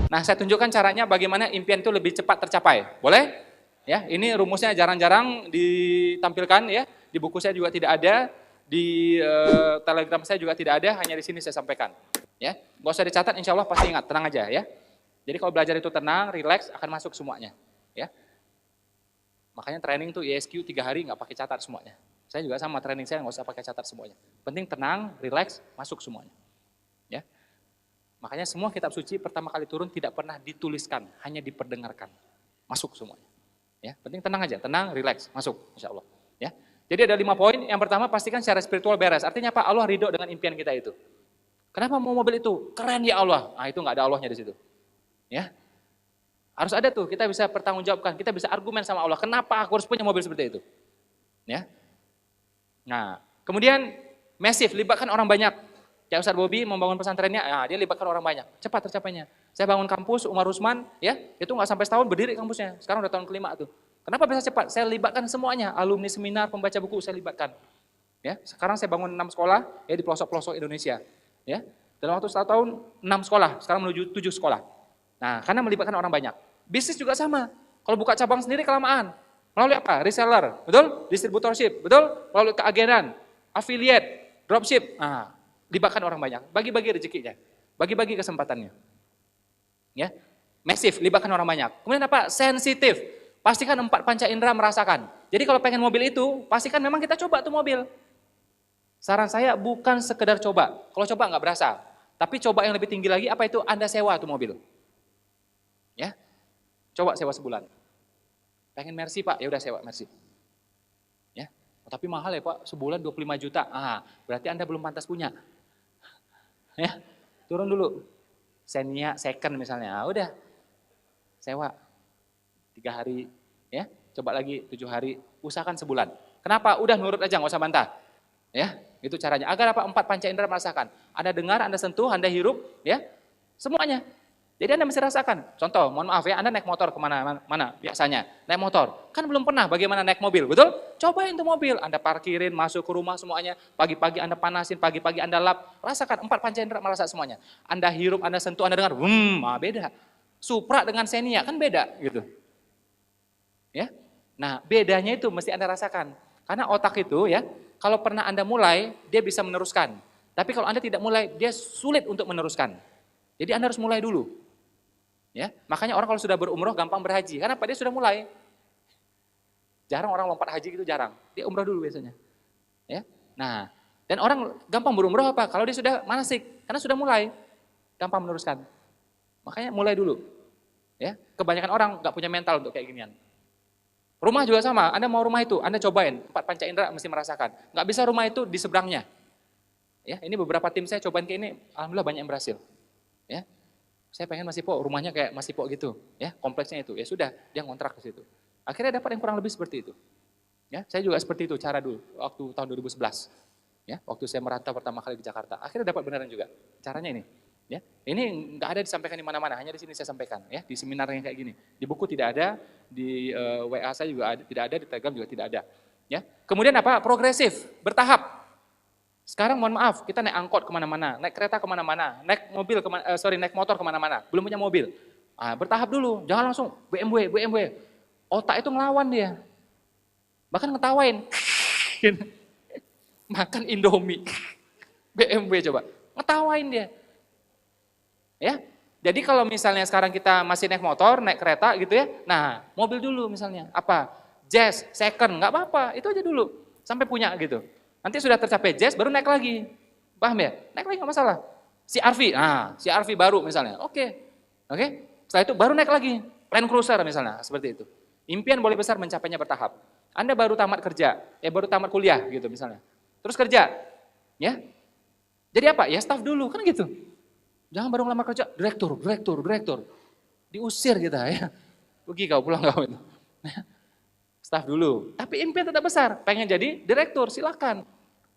Nah, saya tunjukkan caranya bagaimana impian itu lebih cepat tercapai. Boleh? Ya, ini rumusnya jarang-jarang ditampilkan ya. Di buku saya juga tidak ada, di Telegram saya juga tidak ada, hanya di sini saya sampaikan. Ya, nggak usah dicatat, insya Allah pasti ingat, tenang aja ya. Jadi kalau belajar itu tenang, relax, akan masuk semuanya. Ya, makanya training tuh ISQ 3 hari nggak pakai catat semuanya. Saya juga sama, training saya nggak usah pakai catat semuanya. Penting tenang, relax, masuk semuanya. Ya, makanya semua kitab suci pertama kali turun tidak pernah dituliskan, hanya diperdengarkan. Masuk semuanya. Ya, penting tenang aja, tenang, relax, masuk, insya Allah. Ya, jadi ada 5 poin. Yang pertama, pastikan secara spiritual beres. Artinya apa? Allah ridho dengan impian kita itu. Kenapa mau mobil itu? Keren ya Allah. Nah, itu nggak ada Allahnya di situ. Ya, harus ada tuh. Kita bisa pertanggungjawabkan, kita bisa argumen sama Allah. Kenapa aku harus punya mobil seperti itu? Ya. Nah, kemudian masif, libatkan orang banyak. Kayak Ustadz Bobi membangun pesantrennya, nah, dia libatkan orang banyak, cepat tercapainya. Saya bangun kampus Umar Usman, ya, itu nggak sampai setahun berdiri kampusnya. Sekarang udah tahun kelima tuh. Kenapa bisa cepat? Saya libatkan semuanya, alumni seminar, pembaca buku saya libatkan. Ya, sekarang saya bangun 6 sekolah ya di pelosok-pelosok Indonesia. Ya, dalam waktu 1 tahun 6 sekolah, sekarang menuju 7 sekolah. Nah, karena melibatkan orang banyak. Bisnis juga sama. Kalau buka cabang sendiri kelamaan. Melalui apa? Reseller, betul? Distributorship, betul? Melalui keagenan, affiliate, dropship. Nah, libatkan orang banyak, bagi-bagi rezekinya, bagi-bagi kesempatannya. Ya, masif, libatkan orang banyak. Kemudian apa? Sensitif. Pastikan 4 panca indera merasakan. Jadi kalau pengen mobil itu, pastikan memang kita coba tuh mobil. Saran saya bukan sekedar coba. Kalau coba nggak berasa. Tapi coba yang lebih tinggi lagi, apa itu? Anda sewa tuh mobil. Ya, coba sewa sebulan. Pengen Mercy Pak, ya udah sewa Mercy. Ya, oh, tapi mahal ya Pak, sebulan 25 juta. Ah, berarti Anda belum pantas punya. Ya, turun dulu. Xenia second misalnya, udah sewa 3 hari, ya, coba lagi 7 hari, usahakan sebulan. Kenapa? Udah nurut aja, nggak usah bantah. Ya, itu caranya. Agar apa? 4 panca indera merasakan. Anda dengar, Anda sentuh, Anda hirup, ya, semuanya. Jadi Anda mesti rasakan. Contoh, mohon maaf ya, Anda naik motor kemana-mana biasanya. Naik motor, kan belum pernah bagaimana naik mobil, betul? Cobain tuh mobil, Anda parkirin, masuk ke rumah semuanya. Pagi-pagi Anda panasin, pagi-pagi Anda lap. Rasakan, 4 panca indera merasa semuanya. Anda hirup, Anda sentuh, Anda dengar, beda. Supra dengan Xenia, kan beda gitu. Ya, nah bedanya itu mesti Anda rasakan. Karena otak itu ya, kalau pernah Anda mulai, dia bisa meneruskan. Tapi kalau Anda tidak mulai, dia sulit untuk meneruskan. Jadi Anda harus mulai dulu. Ya, makanya orang kalau sudah berumroh gampang berhaji. Karena dia sudah mulai. Jarang orang lompat haji gitu, jarang. Dia umroh dulu biasanya. Ya, nah, dan orang gampang berumroh apa? Kalau dia sudah manasik, karena sudah mulai, gampang meneruskan. Makanya mulai dulu. Ya, kebanyakan orang nggak punya mental untuk kayak ginian. Rumah juga sama, Anda mau rumah itu, Anda cobain, 4 panca indera mesti merasakan. Nggak bisa rumah itu di seberangnya. Ya, ini beberapa tim saya cobain kayak ini, alhamdulillah banyak yang berhasil. Ya, saya pengen Mas Ipo, rumahnya kayak Mas Ipo gitu, ya, kompleksnya itu. Ya sudah, dia ngontrak ke situ. Akhirnya dapat yang kurang lebih seperti itu. Ya, saya juga seperti itu cara dulu waktu tahun 2011. Ya, waktu saya merantau pertama kali di Jakarta. Akhirnya dapat beneran juga. Caranya ini. Ya, ini nggak ada disampaikan di mana-mana, hanya di sini saya sampaikan. Ya, di seminar yang kayak gini. Di buku tidak ada, di WA saya juga tidak ada, di Telegram juga tidak ada. Ya, kemudian apa? Progresif, bertahap. Sekarang mohon maaf, kita naik angkot kemana-mana, naik kereta kemana-mana, naik mobil naik motor kemana-mana, belum punya mobil. Bertahap dulu, jangan langsung BMW. Otak itu ngelawan dia, bahkan ngetawain. Makan Indomie, BMW coba, ngetawain dia. Ya, jadi kalau misalnya sekarang kita masih naik motor, naik kereta gitu ya, nah mobil dulu misalnya, apa? Jazz, second, nggak apa-apa, itu aja dulu, sampai punya gitu. Nanti sudah tercapai Jazz, baru naik lagi, paham ya? Naik lagi nggak masalah. CR-V, nah CR-V baru misalnya, oke. Setelah itu baru naik lagi, Land Cruiser misalnya, seperti itu. Impian boleh besar, mencapainya bertahap. Anda baru tamat kerja, baru tamat kuliah gitu misalnya, terus kerja, ya. Jadi apa? Ya staff dulu, kan gitu. Jangan baru ngelamar kerja, direktur. Diusir kita ya. Pergi kau, pulang kau itu. Staff dulu. Tapi impian tetap besar, pengen jadi direktur, silakan.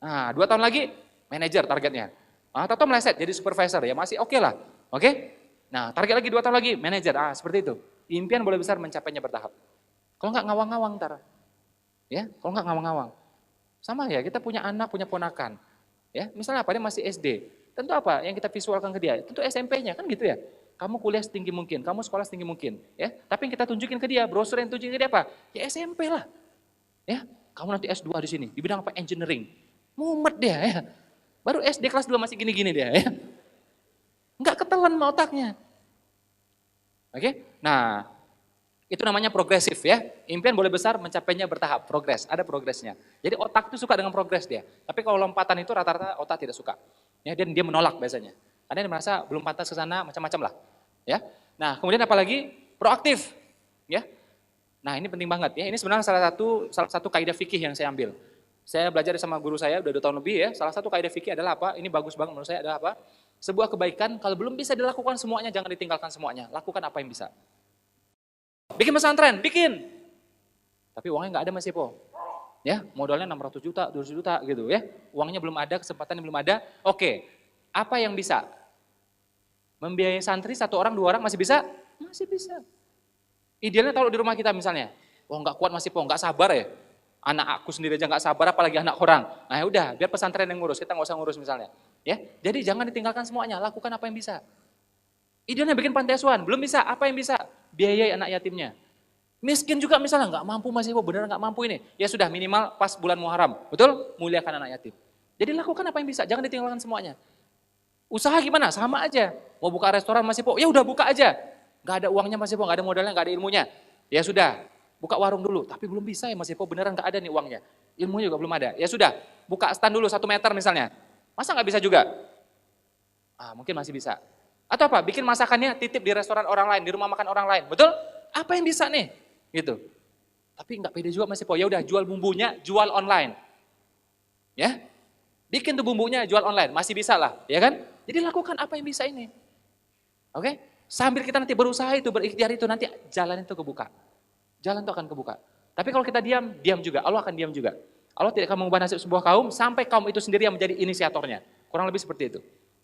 Nah, 2 tahun lagi, manajer targetnya. Atau meleset jadi supervisor, ya masih oke lah. Oke? Nah, target lagi 2 tahun lagi, manajer. Seperti itu. Impian boleh besar, mencapainya bertahap. Kalau nggak ngawang-ngawang ntar. Ya, kalau nggak ngawang-ngawang. Sama ya, kita punya anak, punya ponakan. Ya, misalnya apa, dia masih SD. Tentu apa yang kita visualkan ke dia? Tentu SMP-nya, kan gitu ya. kamu kuliah setinggi mungkin, kamu sekolah setinggi mungkin, ya. Tapi yang kita tunjukin ke dia, brosur yang tunjukin ke dia apa? Ya SMP lah. Ya, kamu nanti S2 di sini, di bidang apa? Engineering. Mumet dia ya. Baru SD kelas 2 masih gini-gini dia ya. Enggak ketelan sama otaknya. Oke? Nah, itu namanya progresif ya. Impian boleh besar, mencapainya bertahap, progres, ada progresnya. Jadi otak itu suka dengan progres dia. Tapi kalau lompatan itu rata-rata otak tidak suka. Ya, dia menolak biasanya. Karena dia merasa belum pantas ke sana, macam-macam lah. Ya. Nah, kemudian apalagi proaktif, ya. Nah, ini penting banget ya. Ini sebenarnya salah satu kaidah fikih yang saya ambil. Saya belajar sama guru saya udah 2 tahun lebih ya. Salah satu kaidah fikih adalah apa? Ini bagus banget menurut saya adalah apa? Sebuah kebaikan kalau belum bisa dilakukan semuanya jangan ditinggalkan semuanya. Lakukan apa yang bisa. Bikin pesantren, bikin. Tapi uangnya nggak ada Mas Ipo. Ya, modalnya 600 juta, 200 juta gitu ya. Uangnya belum ada, kesempatan belum ada. Oke. Apa yang bisa? Membiayai santri 1 orang, 2 orang masih bisa? Masih bisa. Idealnya kalau di rumah kita misalnya, wah nggak kuat Mas Ipo, nggak sabar ya. Anak aku sendiri aja nggak sabar, apalagi anak orang. Nah ya udah, biar pesantren yang ngurus, kita nggak usah ngurus misalnya. Ya, jadi jangan ditinggalkan semuanya, lakukan apa yang bisa. Idealnya bikin panti asuhan, belum bisa, apa yang bisa? Biayai anak yatimnya. Miskin juga misalnya, nggak mampu Mas Ipo, beneran nggak mampu ini. Ya sudah, minimal pas bulan Muharram, betul? Muliakan anak yatim. Jadi lakukan apa yang bisa, jangan ditinggalkan semuanya. Usaha gimana? Sama aja. Mau buka restoran Mas Ipo, ya udah buka aja. Nggak ada uangnya Mas Ipo, nggak ada modalnya, nggak ada ilmunya. Ya sudah, buka warung dulu. Tapi belum bisa ya Mas Ipo, beneran nggak ada nih uangnya. Ilmunya juga belum ada. Ya sudah, buka stand dulu 1 meter misalnya. Masa nggak bisa juga? Mungkin masih bisa. Atau apa? Bikin masakannya titip di restoran orang lain, di rumah makan orang lain. Betul? Apa yang bisa nih? Gitu. Tapi nggak pede juga Mas Ipo. Ya udah, jual bumbunya, jual online. Ya? Bikin tuh bumbunya, jual online. Masih bisa lah, ya kan? Jadi lakukan apa yang bisa ini. Oke? Sambil kita nanti berusaha itu, berikhtiar itu, nanti jalan itu kebuka. Jalan itu akan kebuka. Tapi kalau kita diam, diam juga. Allah akan diam juga. Allah tidak akan mengubah nasib sebuah kaum, sampai kaum itu sendiri yang menjadi inisiatornya. Kurang lebih seperti itu.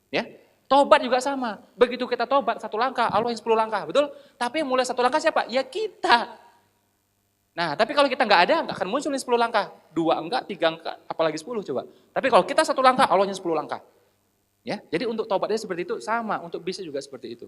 Ya, tobat juga sama. Begitu kita tobat 1 langkah, Allah yang 10 langkah, betul? Tapi yang mulai 1 langkah siapa? Ya kita. Nah, tapi kalau kita nggak ada, nggak akan muncul 10 langkah. 2 enggak, 3 enggak, apalagi 10 coba. Tapi kalau kita 1 langkah, Allahnya 10 langkah. Ya, jadi untuk tobatnya seperti itu sama, untuk bisa juga seperti itu.